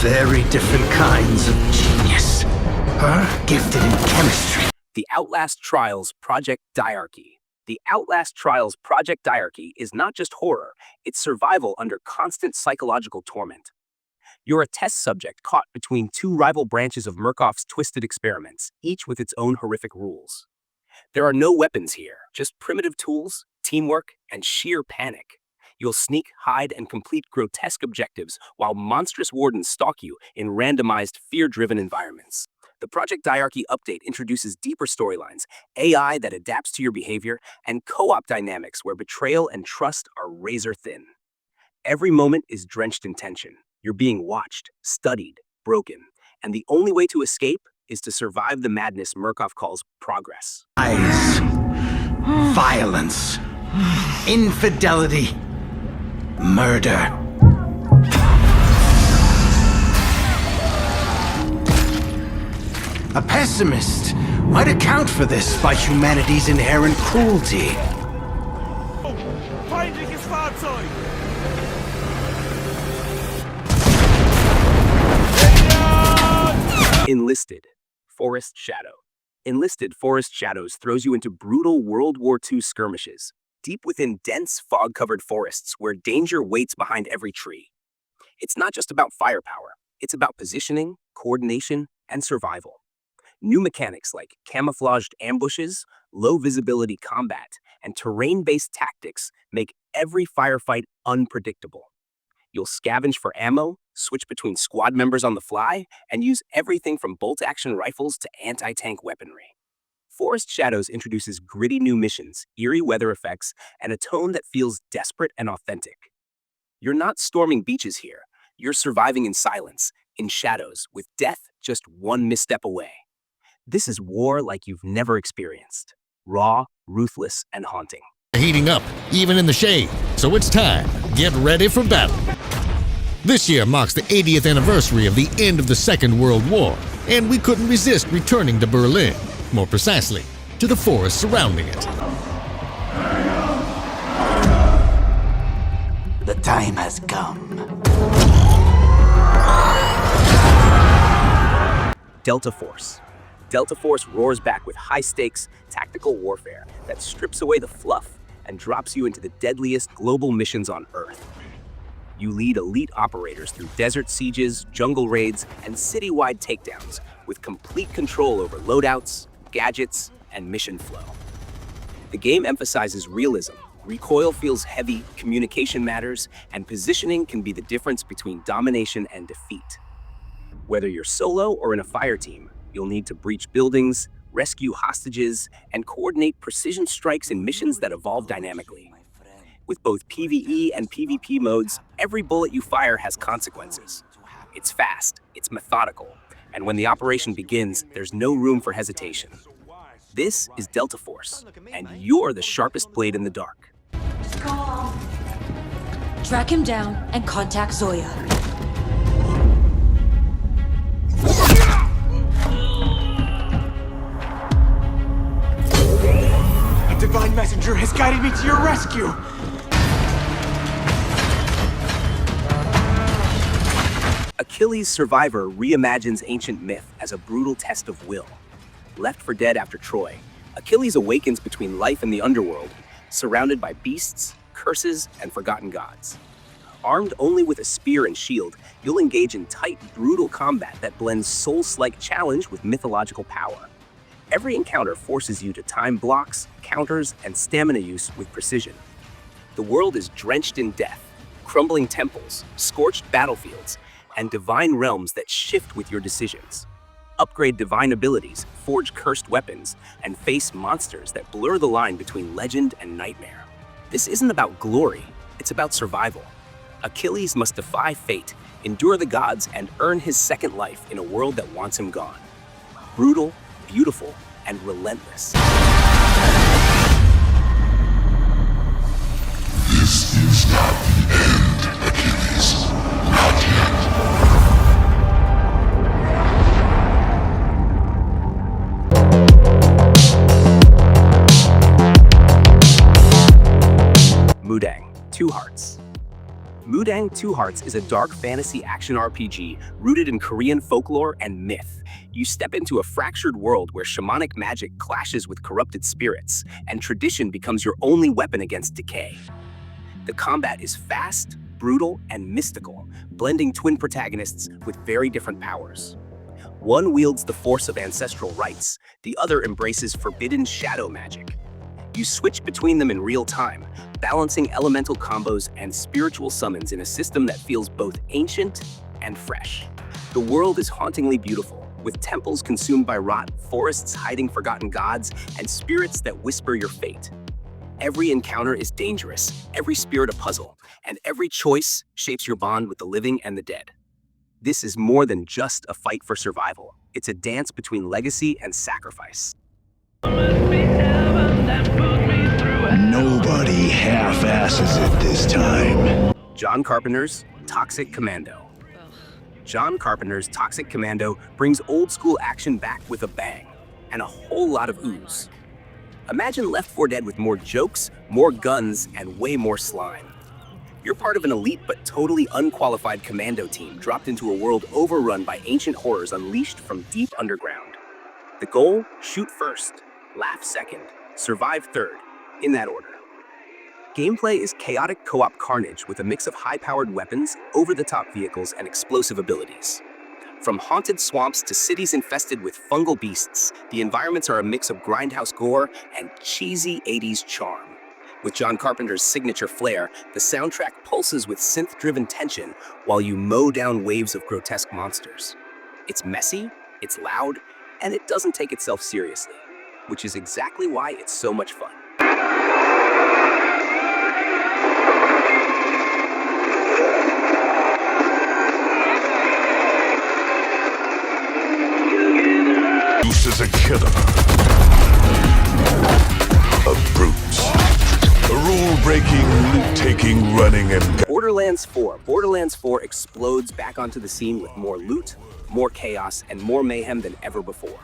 very different kinds of genius. Her gifted in chemistry. The Outlast Trials Project Diarchy. The Outlast Trials Project Diarchy is not just horror, it's survival under constant psychological torment. You're a test subject caught between two rival branches of Murkoff's twisted experiments, each with its own horrific rules. There are no weapons here, just primitive tools, teamwork, and sheer panic. You'll sneak, hide, and complete grotesque objectives while monstrous wardens stalk you in randomized, fear-driven environments. The Project Diarchy update introduces deeper storylines, AI that adapts to your behavior, and co-op dynamics where betrayal and trust are razor-thin. Every moment is drenched in tension. You're being watched, studied, broken, and the only way to escape is to survive the madness Murkoff calls progress. Lies, violence, infidelity, murder. A pessimist might account for this by humanity's inherent cruelty. Feindliches Fahrzeug! Enlisted Forest Shadow. Enlisted Forest Shadows throws you into brutal World War II skirmishes, deep within dense, fog-covered forests where danger waits behind every tree. It's not just about firepower, it's about positioning, coordination, and survival. New mechanics like camouflaged ambushes, low-visibility combat, and terrain-based tactics make every firefight unpredictable. You'll scavenge for ammo, switch between squad members on the fly, and use everything from bolt-action rifles to anti-tank weaponry. Forest Shadows introduces gritty new missions, eerie weather effects, and a tone that feels desperate and authentic. You're not storming beaches here. You're surviving in silence, in shadows, with death just one misstep away. This is war like you've never experienced. Raw, ruthless, and haunting. Heating up, even in the shade. So it's time. Get ready for battle. This year marks the 80th anniversary of the end of the Second World War, and we couldn't resist returning to Berlin, more precisely, to the forest surrounding it. The time has come. Delta Force. Delta Force roars back with high-stakes, tactical warfare that strips away the fluff and drops you into the deadliest global missions on Earth. You lead elite operators through desert sieges, jungle raids, and citywide takedowns with complete control over loadouts, gadgets, and mission flow. The game emphasizes realism. Recoil feels heavy, communication matters, and positioning can be the difference between domination and defeat. Whether you're solo or in a fire team, you'll need to breach buildings, rescue hostages, and coordinate precision strikes in missions that evolve dynamically. With both PvE and PvP modes, every bullet you fire has consequences. It's fast, it's methodical, and when the operation begins, there's no room for hesitation. This is Delta Force, and you're the sharpest blade in the dark. Track him down and contact Zoya. A divine messenger has guided me to your rescue! Achilles' Survivor reimagines ancient myth as a brutal test of will. Left for dead after Troy, Achilles awakens between life and the underworld, surrounded by beasts, curses, and forgotten gods. Armed only with a spear and shield, you'll engage in tight, brutal combat that blends Souls-like challenge with mythological power. Every encounter forces you to time blocks, counters, and stamina use with precision. The world is drenched in death, crumbling temples, scorched battlefields, and divine realms that shift with your decisions. Upgrade divine abilities, forge cursed weapons, and face monsters that blur the line between legend and nightmare. This isn't about glory, it's about survival. Achilles must defy fate, endure the gods, and earn his second life in a world that wants him gone. Brutal, beautiful, and relentless. This is not the end, Achilles. Not yet. Mudang, Two Hearts. Mudang Two Hearts is a dark fantasy action RPG rooted in Korean folklore and myth. You step into a fractured world where shamanic magic clashes with corrupted spirits, and tradition becomes your only weapon against decay. The combat is fast, brutal, and mystical, blending twin protagonists with very different powers. One wields the force of ancestral rites, the other embraces forbidden shadow magic. You switch between them in real time, balancing elemental combos and spiritual summons in a system that feels both ancient and fresh. The world is hauntingly beautiful, with temples consumed by rot, forests hiding forgotten gods, and spirits that whisper your fate. Every encounter is dangerous, every spirit a puzzle, and every choice shapes your bond with the living and the dead. This is more than just a fight for survival. It's a dance between legacy and sacrifice. Nobody half-asses it this time. John Carpenter's Toxic Commando. John Carpenter's Toxic Commando brings old-school action back with a bang, and a whole lot of ooze. Imagine Left 4 Dead with more jokes, more guns, and way more slime. You're part of an elite but totally unqualified commando team dropped into a world overrun by ancient horrors unleashed from deep underground. The goal? Shoot first, laugh second, survive third, in that order. Gameplay is chaotic co-op carnage with a mix of high-powered weapons, over-the-top vehicles, and explosive abilities. From haunted swamps to cities infested with fungal beasts, the environments are a mix of grindhouse gore and cheesy 80s charm. With John Carpenter's signature flair, the soundtrack pulses with synth-driven tension while you mow down waves of grotesque monsters. It's messy, it's loud, and it doesn't take itself seriously, which is exactly why it's so much fun. This is a killer. Of brutes. A rule-breaking, loot-taking, running, and... Borderlands 4. Borderlands 4 explodes back onto the scene with more loot, more chaos, and more mayhem than ever before.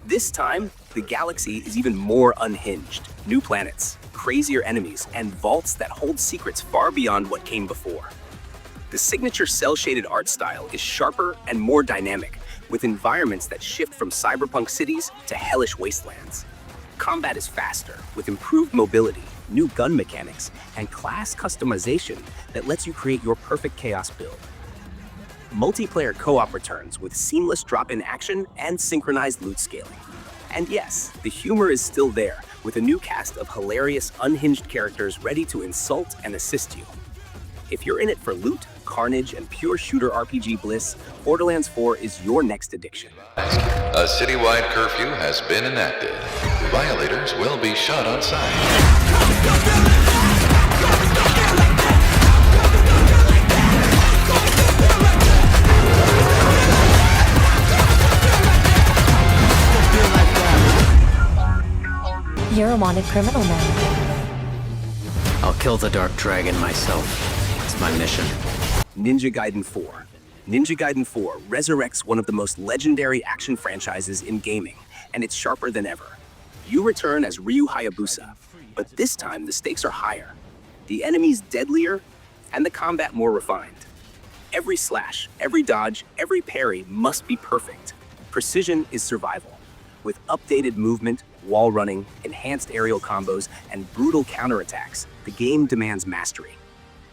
This time, the galaxy is even more unhinged. New planets, crazier enemies, and vaults that hold secrets far beyond what came before. The signature cel-shaded art style is sharper and more dynamic, with environments that shift from cyberpunk cities to hellish wastelands. Combat is faster, with improved mobility, new gun mechanics, and class customization that lets you create your perfect chaos build. Multiplayer co-op returns with seamless drop-in action and synchronized loot scaling. And yes, the humor is still there, with a new cast of hilarious, unhinged characters ready to insult and assist you. If you're in it for loot, carnage, and pure shooter RPG bliss, Borderlands 4 is your next addiction. A citywide curfew has been enacted. Violators will be shot on sight. You're a wanted criminal now. I'll kill the Dark Dragon myself. It's my mission. Ninja Gaiden 4. Ninja Gaiden 4 resurrects one of the most legendary action franchises in gaming, and it's sharper than ever. You return as Ryu Hayabusa, but this time the stakes are higher, the enemies deadlier, and the combat more refined. Every slash, every dodge, every parry must be perfect. Precision is survival. With updated movement, wall running, enhanced aerial combos, and brutal counterattacks, the game demands mastery.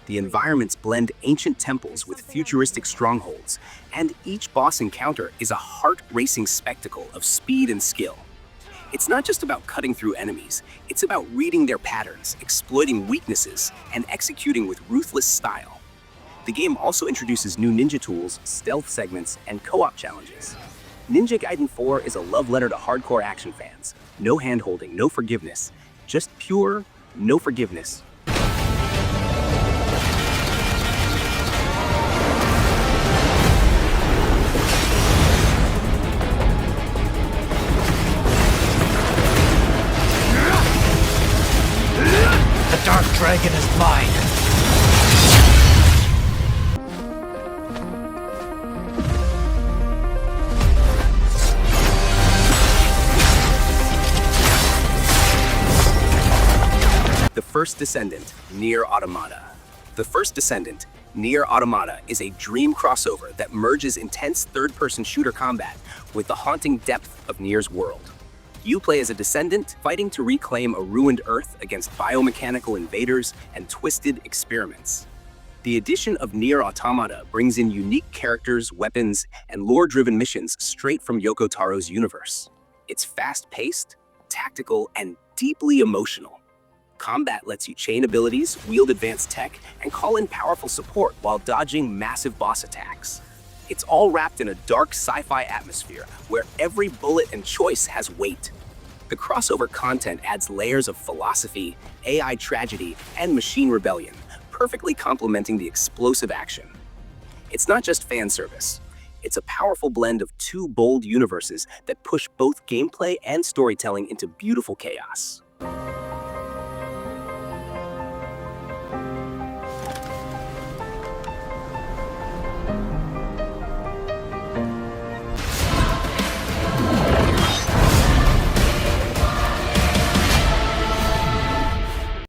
The environments blend ancient temples with futuristic strongholds, and each boss encounter is a heart-racing spectacle of speed and skill. It's not just about cutting through enemies, it's about reading their patterns, exploiting weaknesses, and executing with ruthless style. The game also introduces new ninja tools, stealth segments, and co-op challenges. Ninja Gaiden 4 is a love letter to hardcore action fans. No hand-holding, no forgiveness. Just pure, no forgiveness. The Dark Dragon is mine. The First Descendant, Nier Automata. The first Descendant, Nier Automata, is a dream crossover that merges intense third-person shooter combat with the haunting depth of Nier's world. You play as a Descendant fighting to reclaim a ruined Earth against biomechanical invaders and twisted experiments. The addition of Nier Automata brings in unique characters, weapons, and lore-driven missions straight from Yoko Taro's universe. It's fast-paced, tactical, and deeply emotional. Combat lets you chain abilities, wield advanced tech, and call in powerful support while dodging massive boss attacks. It's all wrapped in a dark sci-fi atmosphere where every bullet and choice has weight. The crossover content adds layers of philosophy, AI tragedy, and machine rebellion, perfectly complementing the explosive action. It's not just fan service. It's a powerful blend of two bold universes that push both gameplay and storytelling into beautiful chaos.